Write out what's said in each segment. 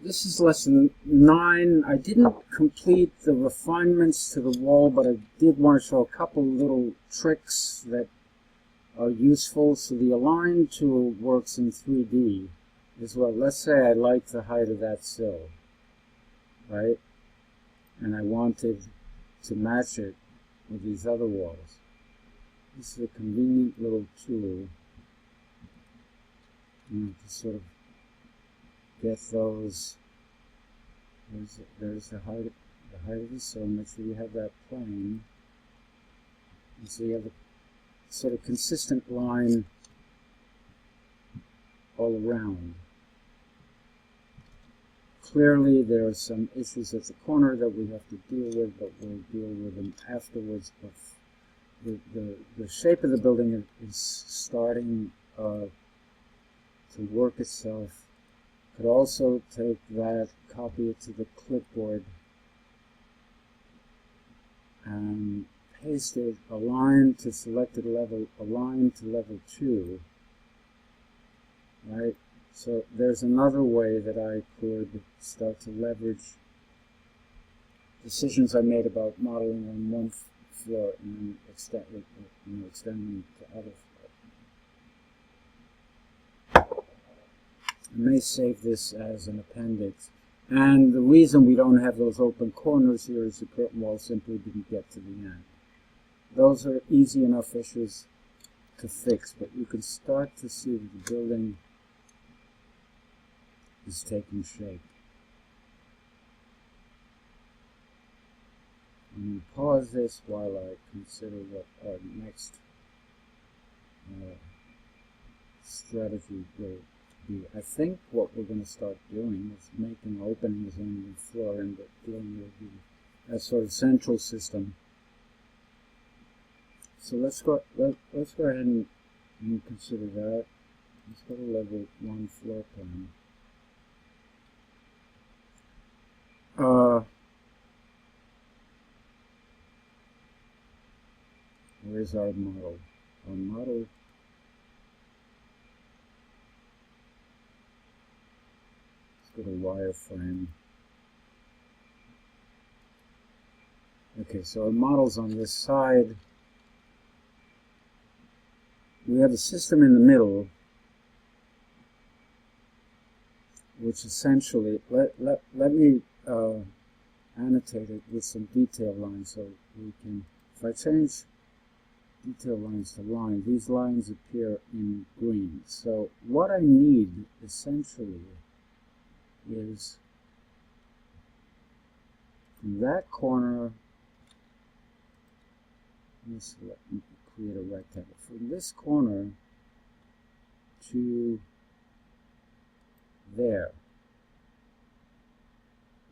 this is lesson 9. I didn't complete the refinements to the wall, but I did want to show a couple little tricks that are useful. So the align tool works in 3D as well. Let's say I like the height of that sill, right? And I wanted to match it with these other walls. This is a convenient little tool, to sort of get those. There's the height of the sill. Make sure you have that plane, and so you have a sort of consistent line all around. Clearly, there are some issues at the corner that we have to deal with, but we'll deal with them afterwards. But the shape of the building is starting to work itself. Could also take that, copy it to the clipboard, and paste it, align to selected level, align to level 2, right? So there's another way that I could start to leverage decisions I made about modeling on one floor and extending to other floors. I may save this as an appendix. And the reason we don't have those open corners here is the curtain wall simply didn't get to the end. Those are easy enough issues to fix, but you can start to see that the building is taking shape. I'm going to pause this while I consider what our next strategy will be. I think what we're going to start doing is making openings in the floor and dealing with a sort of central system. So let's go ahead and consider that. Let's go to level 1 floor plan. Where's our model? Our model go to wireframe. Okay, so our model's on this side. We have a system in the middle, which essentially, let me annotate it with some detail lines so we can, if I change detail lines to line, these lines appear in green. So what I need essentially is from that corner, let me create a rectangle, from this corner to there.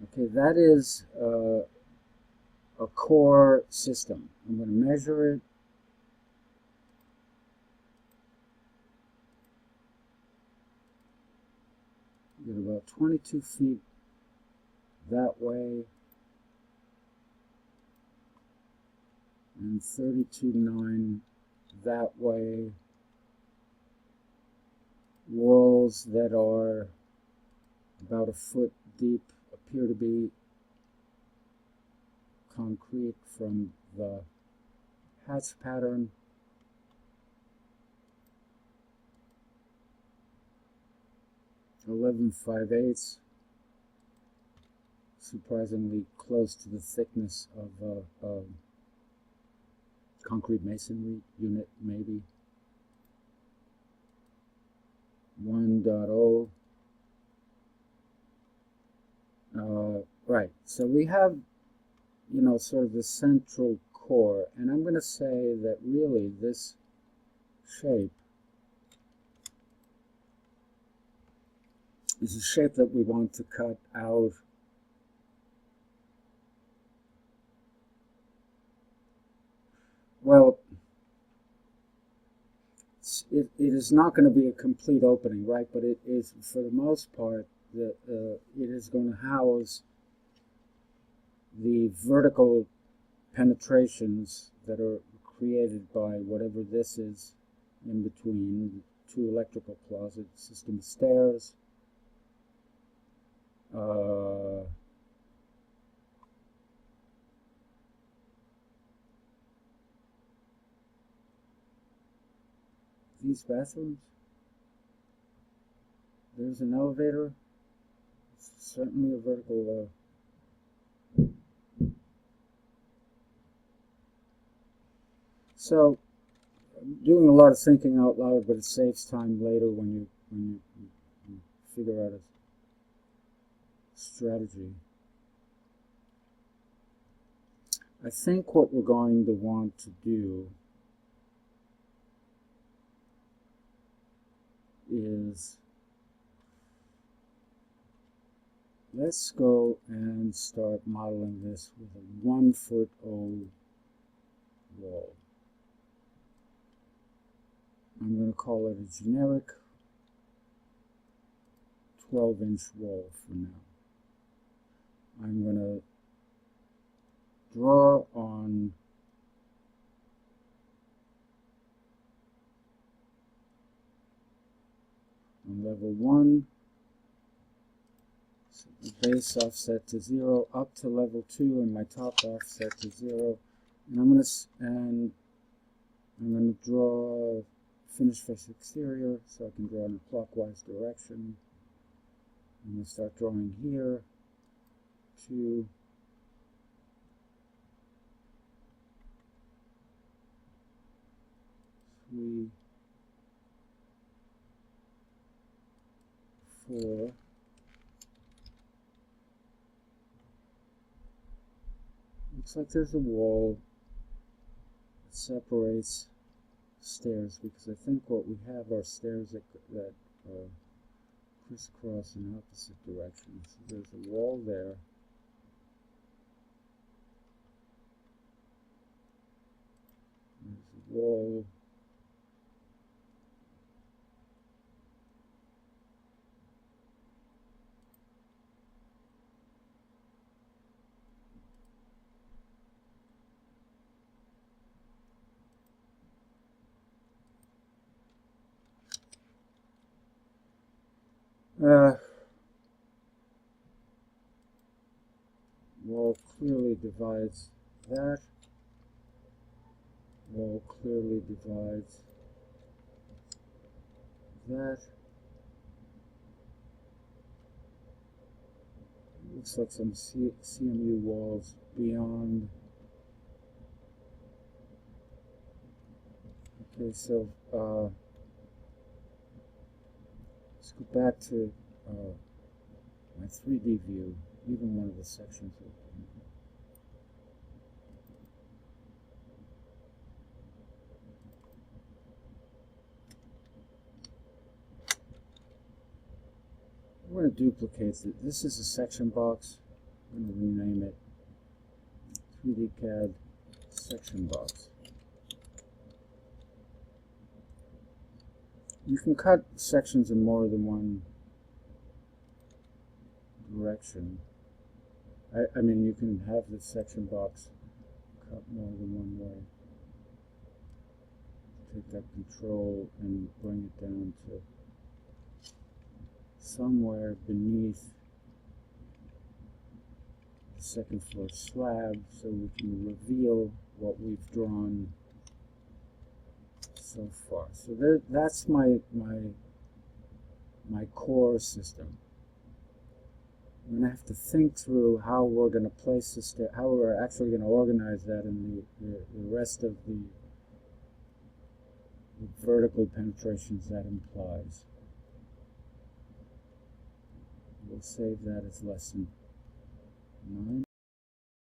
Okay, that is a core system. I'm going to measure it. Get about 22 feet that way and 32.9 that way. Walls that are about a foot deep appear to be concrete from the hatch pattern. 11/5/8, surprisingly close to the thickness of a concrete masonry unit, maybe. 1.0. Right, so we have, sort of the central core, and I'm going to say that really this shape is a shape that we want to cut out. Well, it is not going to be a complete opening, right? But it is, for the most part, it is going to house the vertical penetrations that are created by whatever this is in between, 2 electrical closets, system of stairs, two-piece bathrooms. There's an elevator. It's certainly a vertical. So, I'm doing a lot of thinking out loud, but it saves time later when you figure out a strategy. I think what we're going to want to do is, let's go and start modeling this with a 1-foot old wall. I'm going to call it a generic 12-inch wall for now. I'm going to draw on level 1, so the base offset to 0, up to level 2, and my top offset to 0. And I'm going to draw finished face exterior, so I can draw in a clockwise direction. I'm going to start drawing here, 2, 3, 4, looks like there's a wall that separates stairs, because I think what we have are stairs that crisscross in opposite directions. So there's a wall there. There's a wall. Wall clearly divides that. Wall clearly divides that. Looks like some CMU walls beyond. Okay, so let's go back to my 3D view, even one of the sections open. I'm going to duplicate it. This is a section box. I'm going to rename it 3D CAD section box. You can cut sections in more than one direction. I mean, you can have the section box cut more than one way. Take that control and bring it down to somewhere beneath the second floor slab, so we can reveal what we've drawn so far. So that's my core system. I'm going to have to think through how we're going to place this, how we're actually going to organize that in the rest of the vertical penetrations that implies. We'll save that as lesson 9.